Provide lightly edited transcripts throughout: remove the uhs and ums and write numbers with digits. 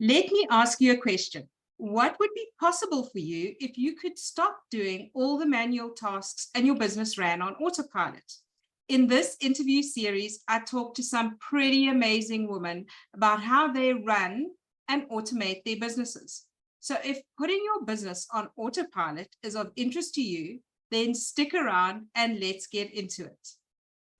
Let me ask you a question. What would be possible for you if you could stop doing all the manual tasks and your business ran on autopilot? In this interview series, I talk to some pretty amazing women about how they run and automate their businesses. So if putting your business on autopilot is of interest to you, then stick around and let's get into it.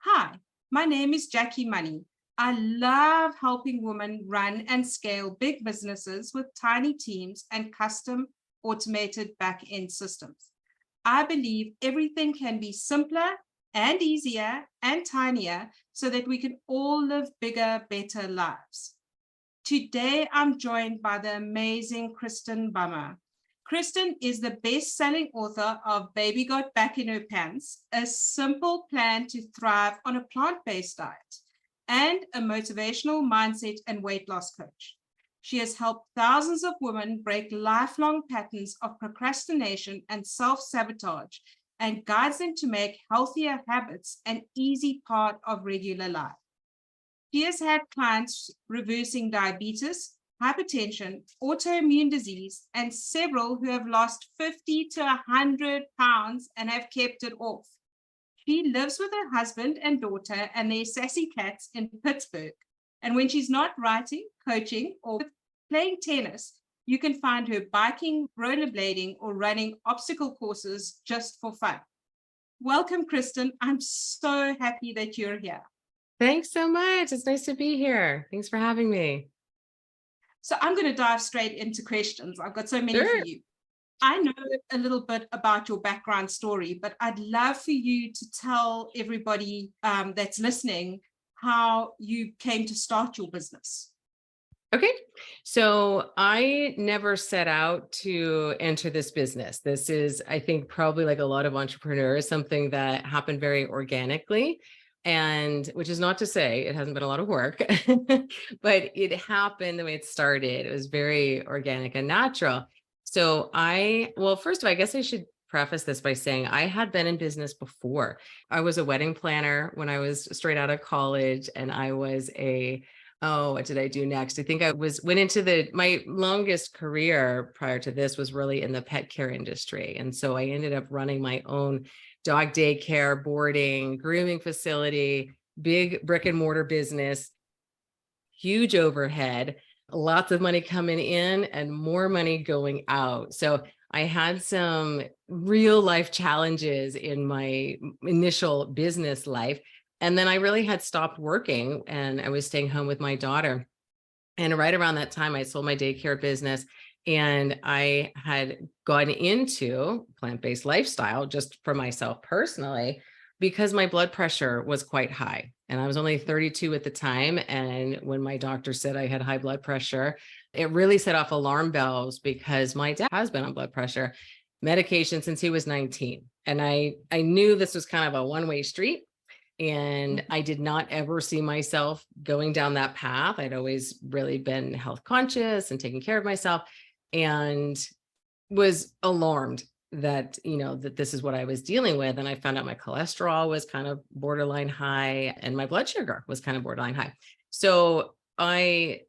Hi, my name is Jacqui Money. I love helping women run and scale big businesses with tiny teams and custom automated back-end systems. I believe everything can be simpler and easier and tinier so that we can all live bigger, better lives. Today, I'm joined by the amazing Christin Bummer. Christin is the best-selling author of Baby Got Back in Her Pants, a simple plan to thrive on a plant-based diet, and a motivational mindset and weight loss coach. She has helped thousands of women break lifelong patterns of procrastination and self-sabotage and guides them to make healthier habits an easy part of regular life. She has had clients reversing diabetes, hypertension, autoimmune disease, and several who have lost 50 to 100 pounds and have kept it off. She lives with her husband and daughter and their sassy cats in Pittsburgh. And when she's not writing, coaching, or playing tennis, you can find her biking, rollerblading, or running obstacle courses just for fun. Welcome, Christin. I'm so happy that you're here. Thanks so much. It's nice to be here. Thanks for having me. So I'm going to dive straight into questions. I've got so many Sure. for you. I know a little bit about your background story, but I'd love for you to tell everybody that's listening how you came to start your business. Okay. So I never set out to enter this business. This is, I think, probably like a lot of entrepreneurs, something that happened very organically. And which is not to say it hasn't been a lot of work, but it happened the way it started. It was very organic and natural. So well, first of all, I guess I should preface this by saying I had been in business before. I was a wedding planner when I was straight out of college, and I was what did I do next? I think went into my longest career prior to this was really in the pet care industry. And so I ended up running my own dog daycare, boarding, grooming facility, big brick and mortar business, huge overhead, lots of money coming in and more money going out. So I had some real life challenges in my initial business life. And then I really had stopped working and I was staying home with my daughter. And right around that time, I sold my daycare business and I had gone into plant-based lifestyle just for myself personally, because my blood pressure was quite high. And I was only 32 at the time. And when my doctor said I had high blood pressure, it really set off alarm bells because my dad has been on blood pressure medication since he was 19. And I knew this was kind of a one-way street. And I did not ever see myself going down that path. I'd always really been health conscious and taking care of myself and was alarmed that, that this is what I was dealing with. And I found out my cholesterol was kind of borderline high and my blood sugar was kind of borderline high. So I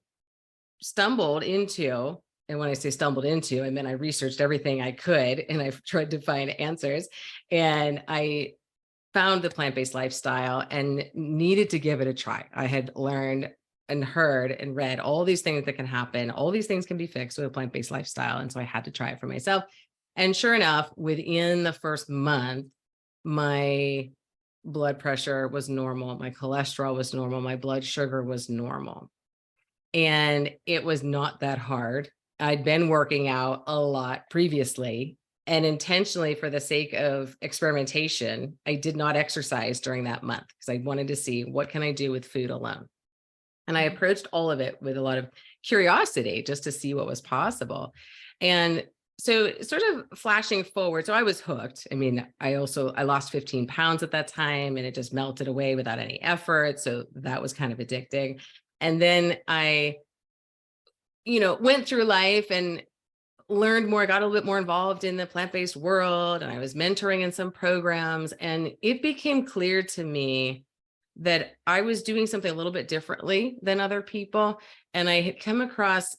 stumbled into, and when I say stumbled into, I mean, I researched everything I could and I've tried to find answers, and I found the plant-based lifestyle and needed to give it a try. I had learned and heard and read all these things that can happen. All these things can be fixed with a plant-based lifestyle. And so I had to try it for myself. And sure enough, within the first month, my blood pressure was normal. My cholesterol was normal. My blood sugar was normal. And it was not that hard. I'd been working out a lot previously. And intentionally, for the sake of experimentation, I did not exercise during that month because I wanted to see what can I do with food alone. And I approached all of it with a lot of curiosity just to see what was possible. And so sort of flashing forward, so I was hooked. I mean, I lost 15 pounds at that time and it just melted away without any effort. So that was kind of addicting. And then I, went through life and learned more, got a little bit more involved in the plant-based world, and I was mentoring in some programs, and it became clear to me that I was doing something a little bit differently than other people. And I had come across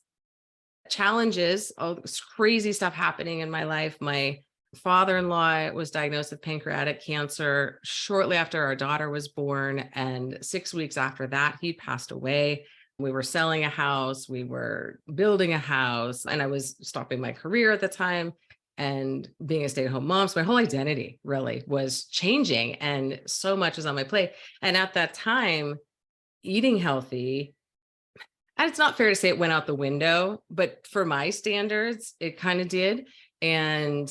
challenges, all this crazy stuff happening in my life. My father-in-law was diagnosed with pancreatic cancer shortly after our daughter was born. And 6 weeks after that, he passed away. We were selling a house, we were building a house, and I was stopping my career at the time and being a stay-at-home mom. So my whole identity really was changing, and so much was on my plate. And at that time, eating healthy, and it's not fair to say it went out the window, but for my standards, it kind of did. And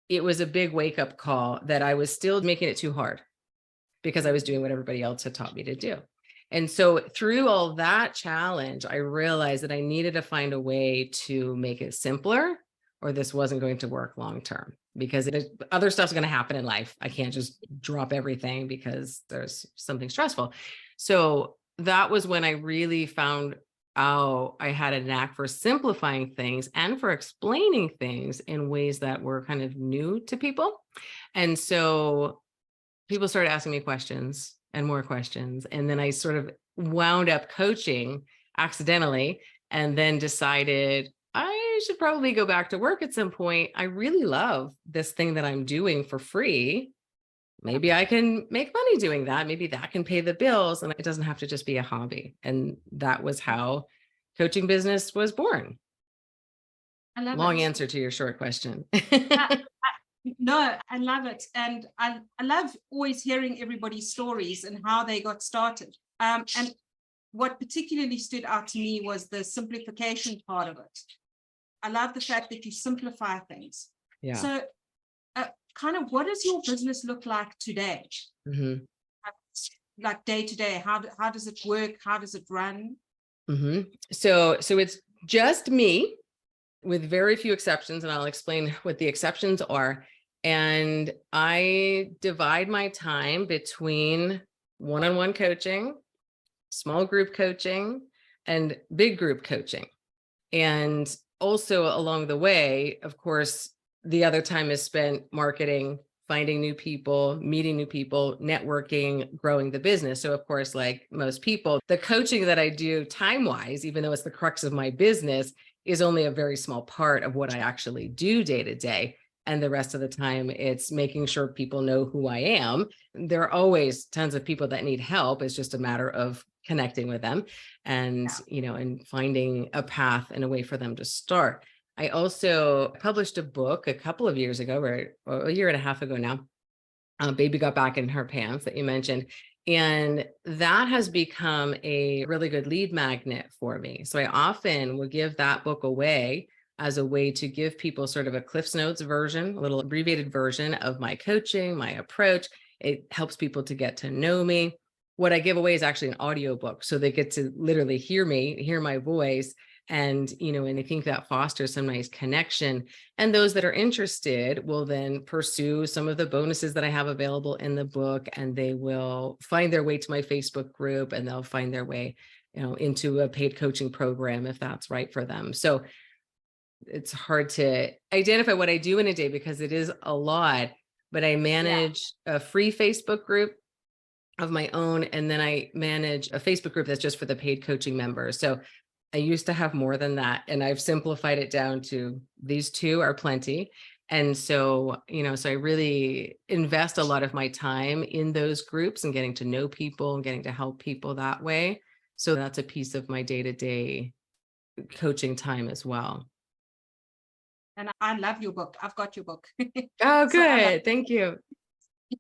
it was a big wake-up call that I was still making it too hard because I was doing what everybody else had taught me to do. And so through all that challenge, I realized that I needed to find a way to make it simpler, or this wasn't going to work long term, because other stuff's going to happen in life. I can't just drop everything because there's something stressful. So that was when I really found out I had a knack for simplifying things and for explaining things in ways that were kind of new to people. And so people started asking me questions and more questions. And then I sort of wound up coaching accidentally, and then decided I should probably go back to work at some point. I really love this thing that I'm doing for free. Maybe I can make money doing that. Maybe that can pay the bills, and it doesn't have to just be a hobby. And that was how coaching business was born. I love Long it. answer to your short question. No, I love it. And I love always hearing everybody's stories and how they got started. And what particularly stood out to me was the simplification part of it. I love the fact that you simplify things. Yeah. So kind of, what does your business look like today? Mm-hmm. Like day to day, how does it work? How does it run? Mm-hmm. So it's just me, with very few exceptions, and I'll explain what the exceptions are. And I divide my time between one-on-one coaching, small group coaching, and big group coaching. And also along the way, of course, the other time is spent marketing, finding new people, meeting new people, networking, growing the business. So of course, like most people, the coaching that I do time-wise, even though it's the crux of my business, is only a very small part of what I actually do day to day. And the rest of the time, it's making sure people know who I am. There are always tons of people that need help. It's just a matter of connecting with them and, and finding a path and a way for them to start. I also published a book a couple of years ago, or a year and a half ago now, Baby Got Back in Her Pants, that you mentioned. And that has become a really good lead magnet for me. So I often will give that book away as a way to give people sort of a Cliff's Notes version, a little abbreviated version of my coaching, my approach. It helps people to get to know me. What I give away is actually an audiobook, so they get to literally hear me, hear my voice. And, and I think that fosters some nice connection. And those that are interested will then pursue some of the bonuses that I have available in the book, and they will find their way to my Facebook group, and they'll find their way, into a paid coaching program if that's right for them. So it's hard to identify what I do in a day because it is a lot, but I manage a free Facebook group of my own. And then I manage a Facebook group that's just for the paid coaching members. So I used to have more than that, and I've simplified it down to these two are plenty. And so, so I really invest a lot of my time in those groups and getting to know people and getting to help people that way. So that's a piece of my day-to-day coaching time as well. And I love your book. I've got your book. Oh, good. Thank you.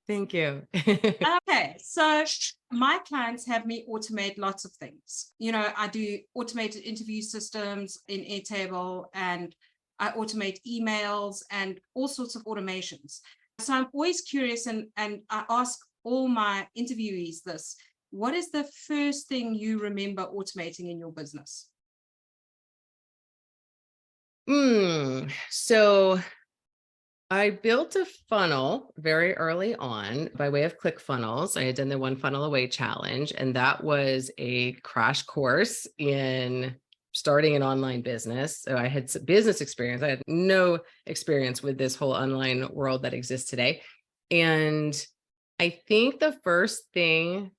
Thank you. Okay, so my clients have me automate lots of things. I do automated interview systems in Airtable, and I automate emails and all sorts of automations. So I'm always curious, and I ask all my interviewees this: what is the first thing you remember automating in your business? So I built a funnel very early on by way of ClickFunnels. I had done the One Funnel Away challenge, and that was a crash course in starting an online business. So I had some business experience. I had no experience with this whole online world that exists today. And I think the first thing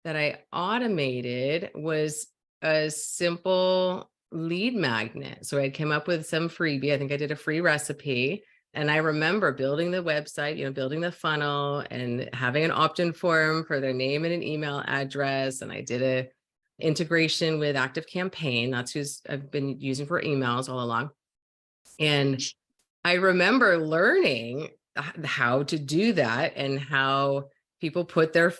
that I automated was a simple lead magnet. So I came up with some freebie. I think I did a free recipe. And I remember building the website, building the funnel and having an opt-in form for their name and an email address. And I did a integration with ActiveCampaign. That's who I've been using for emails all along. And I remember learning how to do that and how people put their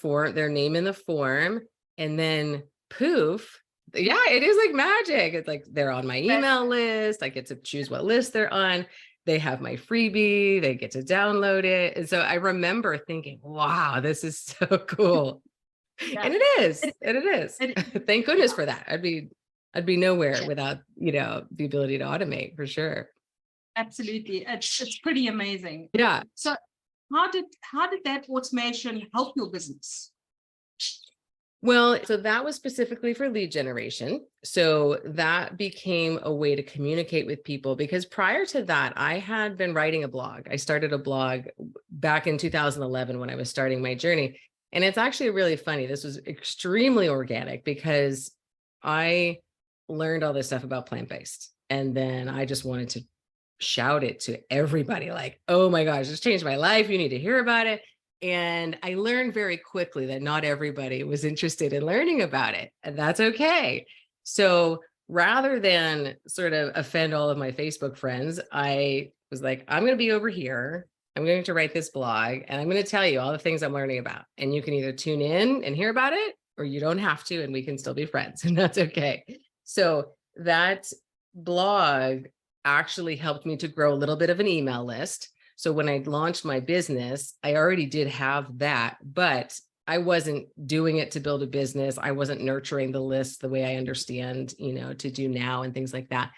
name in the form, and then poof. Yeah, it is like magic. It's like they're on my email list. I get to choose what list they're on. They have my freebie. They get to download it. And so I remember thinking, wow, this is so cool. Yeah. And it is. And it is. Thank goodness for that. I'd be nowhere without, the ability to automate, for sure. Absolutely. It's pretty amazing. Yeah. So how did that automation help your business? Well, so that was specifically for lead generation. So that became a way to communicate with people, because prior to that, I had been writing a blog. I started a blog back in 2011 when I was starting my journey. And it's actually really funny. This was extremely organic because I learned all this stuff about plant-based. And then I just wanted to shout it to everybody, like, oh my gosh, this changed my life. You need to hear about it. And I learned very quickly that not everybody was interested in learning about it, and that's okay. So rather than sort of offend all of my Facebook friends, I was like, I'm going to be over here. I'm going to write this blog and I'm going to tell you all the things I'm learning about. And you can either tune in and hear about it, or you don't have to, and we can still be friends, and that's okay. So that blog actually helped me to grow a little bit of an email list. So when I launched my business, I already did have that, but I wasn't doing it to build a business. I wasn't nurturing the list the way I understand, to do now and things like that.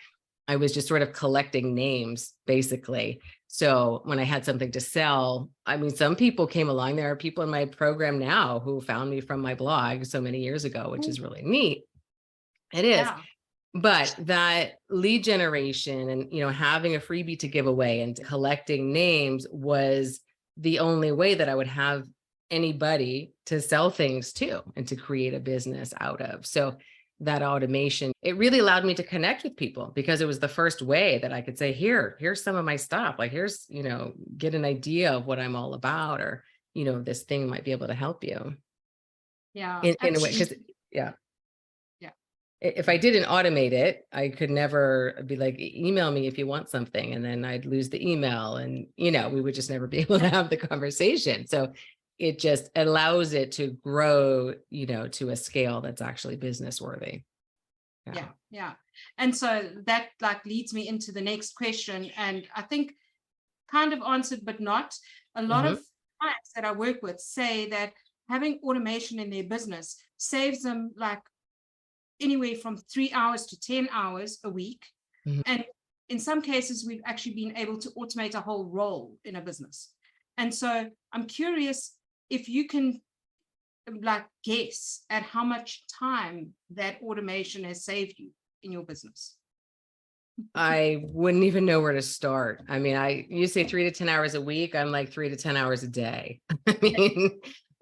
I was just sort of collecting names, basically. So when I had something to sell, some people came along. There are people in my program now who found me from my blog so many years ago, which is really neat. It is. Yeah. But that lead generation and, having a freebie to give away and collecting names was the only way that I would have anybody to sell things to and to create a business out of. So that automation, it really allowed me to connect with people, because it was the first way that I could say, here's some of my stuff. Like, here's, get an idea of what I'm all about, or, this thing might be able to help you. Yeah. In a way, because if I didn't automate it, I could never be like, email me if you want something. And then I'd lose the email and, we would just never be able to have the conversation. So it just allows it to grow, to a scale that's actually business worthy. Yeah. And so that leads me into the next question. And I think kind of answered, but not. A lot of clients that I work with say that having automation in their business saves them anywhere from 3 hours to 10 hours a week. And in some cases, we've actually been able to automate a whole role in a business. And so I'm curious if you can guess at how much time that automation has saved you in your business. I wouldn't even know where to start. You say 3 to 10 hours a week. I'm like 3 to 10 hours a day.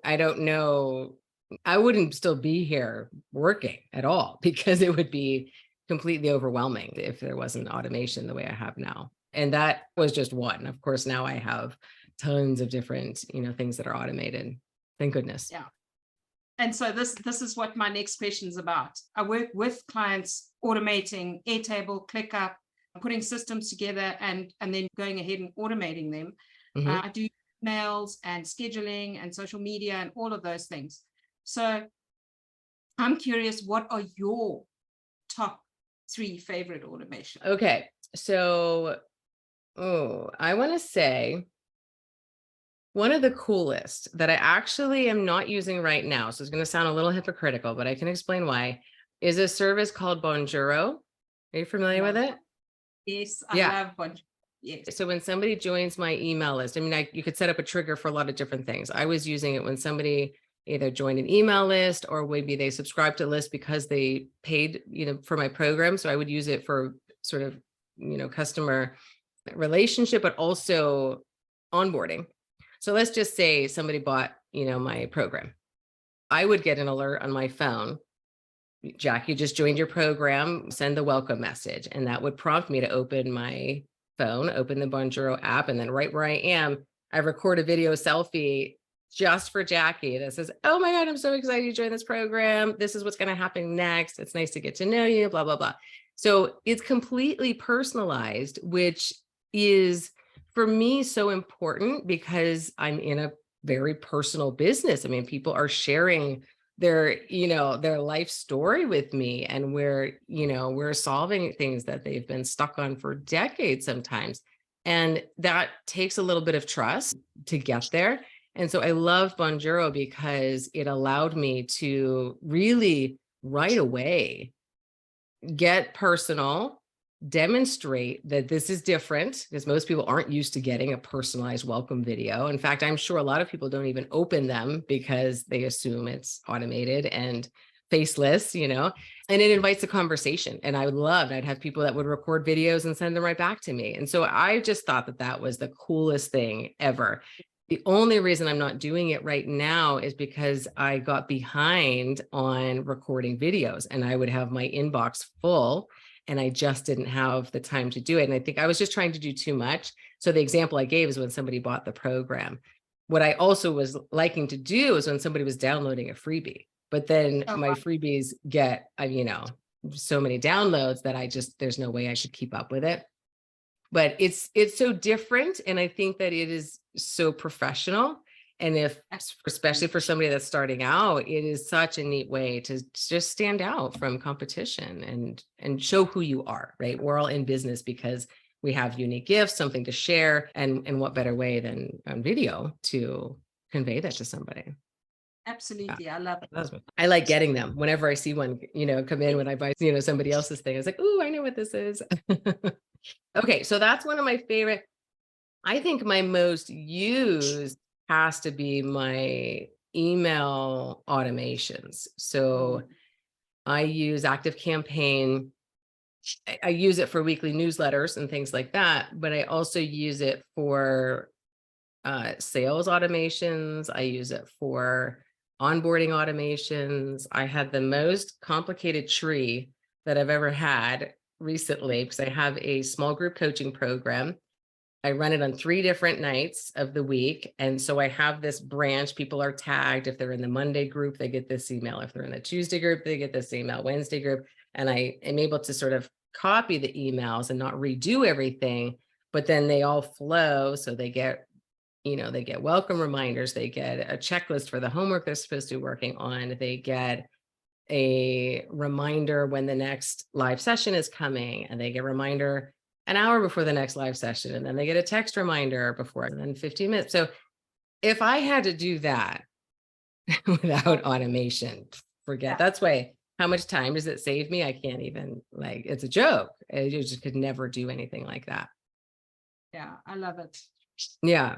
I don't know. I wouldn't still be here working at all, because it would be completely overwhelming if there wasn't automation the way I have now. And that was just one. Of course, now I have tons of different, things that are automated. Thank goodness. Yeah. And so this is what my next question is about. I work with clients automating Airtable, ClickUp, putting systems together and then going ahead and automating them. I do emails and scheduling and social media and all of those things. So I'm curious, what are your top 3 favorite automation? Okay. So, I want to say one of the coolest that I actually am not using right now, so it's going to sound a little hypocritical, but I can explain why, is a service called Bonjoro. Are you familiar with it? Yes, I love Bonjoro. Yes. So when somebody joins my email list, you could set up a trigger for a lot of different things. I was using it when somebody either joined an email list, or maybe they subscribed to a list because they paid, for my program. So I would use it for sort of, customer relationship, but also onboarding. So let's just say somebody bought, my program. I would get an alert on my phone Jacqui just joined your program, send the welcome message. And that would prompt me to open my phone, open the Bonjoro app. And then right where I am, I record a video selfie just for Jacqui that says, oh my God, I'm so excited to join this program. This is what's going to happen next. It's nice to get to know you, blah, blah, blah. So it's completely personalized, which is for me so important because I'm in a very personal business. I mean, people are sharing their, their life story with me, and we're solving things that they've been stuck on for decades sometimes. And that takes a little bit of trust to get there. And so I love Bonjoro because it allowed me to really right away get personal, demonstrate that this is different, because most people aren't used to getting a personalized welcome video. In fact, I'm sure a lot of people don't even open them because they assume it's automated and faceless, and it invites a conversation. And I'd have people that would record videos and send them right back to me. And so I just thought that that was the coolest thing ever. The only reason I'm not doing it right now is because I got behind on recording videos, and I would have my inbox full and I just didn't have the time to do it. And I think I was just trying to do too much. So the example I gave is when somebody bought the program. What I also was liking to do is when somebody was downloading a freebie, but then my freebies get, so many downloads that there's no way I should keep up with it. But it's so different. And I think that it is so professional. And especially for somebody that's starting out, it is such a neat way to just stand out from competition and show who you are, right? We're all in business because we have unique gifts, something to share. And what better way than on video to convey that to somebody? Absolutely. Yeah. I love it. I like getting them whenever I see one, come in when I buy, somebody else's thing. I was like, oh, I know what this is. Okay. So that's one of my favorite. I think my most used has to be my email automations. So I use ActiveCampaign. I use it for weekly newsletters and things like that, but I also use it for sales automations. I use it for onboarding automations. I had the most complicated tree that I've ever had recently because I have a small group coaching program. I run it on 3 different nights of the week. And so I have this branch. People are tagged. If they're in the Monday group, they get this email. If they're in the Tuesday group, they get this email, Wednesday group. And I am able to sort of copy the emails and not redo everything, but then they all flow. So they get, they get welcome reminders. They get a checklist for the homework they're supposed to be working on. They get a reminder when the next live session is coming, and they get a reminder an hour before the next live session, and then they get a text reminder before, and then 15 minutes. So if I had to do that without automation, forget. That's why, how much time does it save me? I can't even, it's a joke. You just could never do anything like that. Yeah, I love it. Yeah.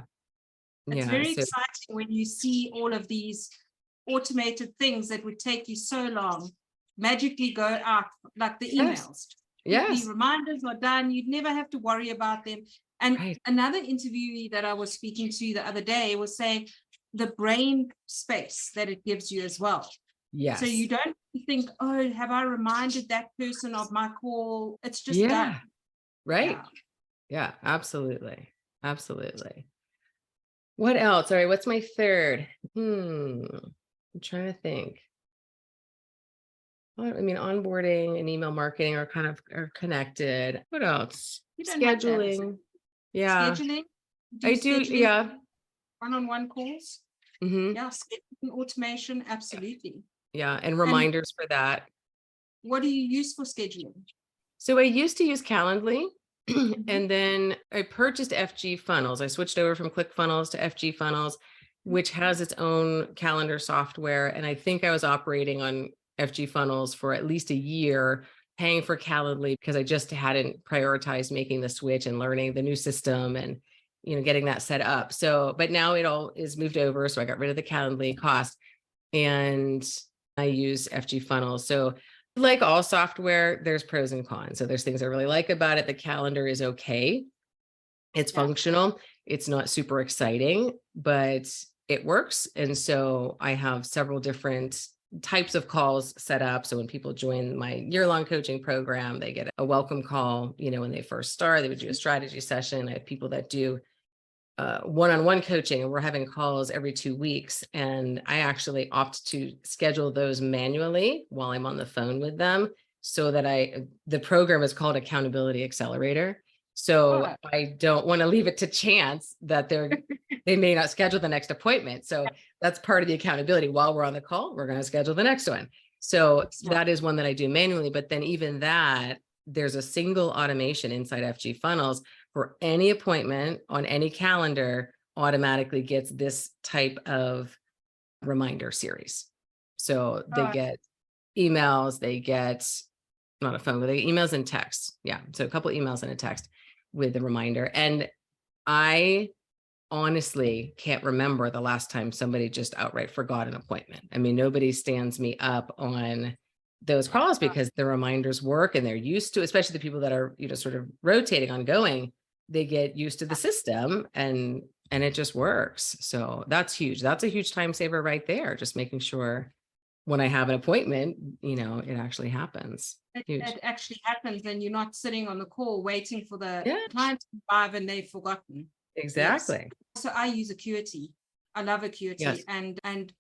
It's very exciting when you see all of these automated things that would take you so long magically go out, like the emails. Yes. The reminders are done. You'd never have to worry about them. And another interviewee that I was speaking to the other day was saying the brain space that it gives you as well. Yes. So you don't think, oh, have I reminded that person of my call? It's just done. Right. Yeah, absolutely. Absolutely. What else? All right. What's my third? I'm trying to think. I mean, onboarding and email marketing are connected. What else? Scheduling. Yeah. Scheduling. I do. Yeah. One-on-one calls. Yeah. Scheduling, automation. Absolutely. Yeah. And reminders for that. What do you use for scheduling? So I used to use Calendly. And then I purchased FG Funnels. I switched over from ClickFunnels to FG Funnels, which has its own calendar software. And I think I was operating on FG Funnels for at least a year, paying for Calendly because I just hadn't prioritized making the switch and learning the new system and, getting that set up. So, but now it all is moved over. So I got rid of the Calendly cost and I use FG Funnels. So like all software, there's pros and cons. So there's things I really like about it. The calendar is okay. It's functional. It's not super exciting, but it works. And so I have several different types of calls set up. So when people join my year-long coaching program, they get a welcome call. When they first start, they would do a strategy session. I have people that do one-on-one coaching, and we're having calls every 2 weeks. And I actually opt to schedule those manually while I'm on the phone with them, so that the program is called Accountability Accelerator. So I don't want to leave it to chance that they may not schedule the next appointment. So that's part of the accountability. While we're on the call, we're going to schedule the next one. So that is one that I do manually. But then even that, there's a single automation inside FG Funnels for any appointment on any calendar automatically gets this type of reminder series. So they get emails, they get not a phone, but they get emails and texts. Yeah. So a couple of emails and a text with the reminder. And I honestly can't remember the last time somebody just outright forgot an appointment. I mean, nobody stands me up on those calls because the reminders work and they're used to, especially the people that are, sort of rotating ongoing, they get used to the system and it just works. So that's huge. That's a huge time saver right there. Just making sure when I have an appointment, it actually happens. It actually happens, and you're not sitting on the call waiting for the client to arrive and they've forgotten. Exactly. Yes. So I use Acuity. I love Acuity. Yes. And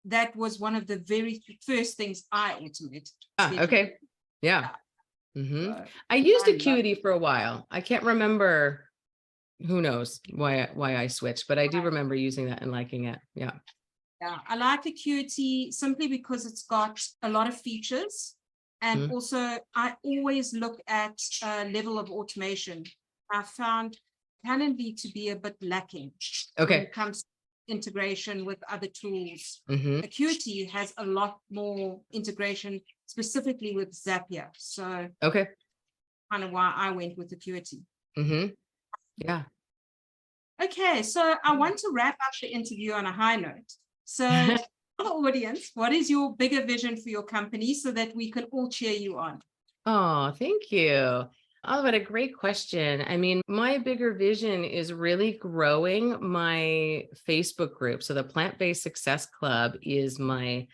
that was one of the very first things I automated. Okay. Yeah. Mm-hmm. I used Acuity for a while. I can't remember, who knows why I switched, but I do remember using that and liking it. Yeah. Yeah, I like Acuity simply because it's got a lot of features. And also, I always look at level of automation. I found Calendly to be a bit lacking when it comes to integration with other tools. Acuity has a lot more integration, specifically with Zapier. So, kind of why I went with Acuity. Yeah. Okay, so I want to wrap up the interview on a high note. So, for the audience, what is your bigger vision for your company so that we can all cheer you on? Oh, thank you. Oh, what a great question. I mean, my bigger vision is really growing my Facebook group. So the Plant-Based Success Club is my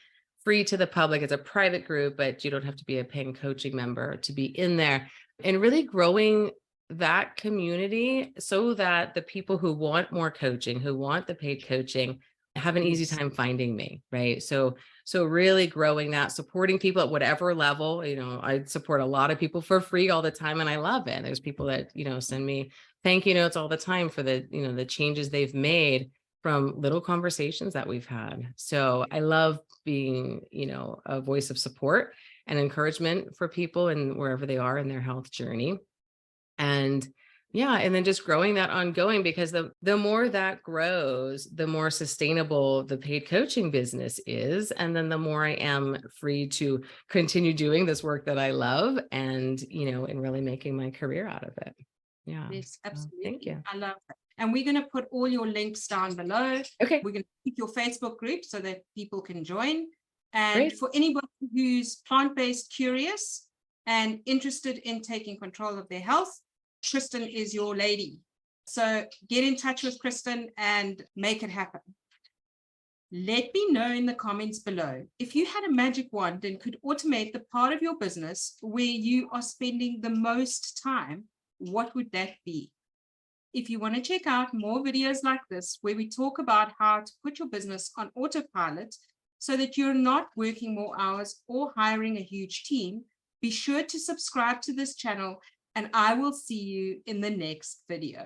free to the public. It's a private group, but you don't have to be a paying coaching member to be in there, and really growing that community so that the people who want more coaching, who want the paid coaching, have an easy time finding me, right? So really growing that, supporting people at whatever level. I support a lot of people for free all the time, and I love it. There's people that, send me thank you notes all the time for the, the changes they've made from little conversations that we've had. So I love being, a voice of support and encouragement for people and wherever they are in their health journey. And then just growing that ongoing, because the more that grows, the more sustainable the paid coaching business is. And then the more I am free to continue doing this work that I love and, and really making my career out of it. Yeah. Yes, absolutely. Thank you. I love that. And we're going to put all your links down below. Okay. We're going to keep your Facebook group so that people can join. And for anybody who's plant-based curious and interested in taking control of their health, Christin is your lady. So get in touch with Christin and make it happen. Let me know in the comments below if you had a magic wand and could automate the part of your business where you are spending the most time, what would that be? If you want to check out more videos like this, where we talk about how to put your business on autopilot so that you're not working more hours or hiring a huge team, be sure to subscribe to this channel, and I will see you in the next video.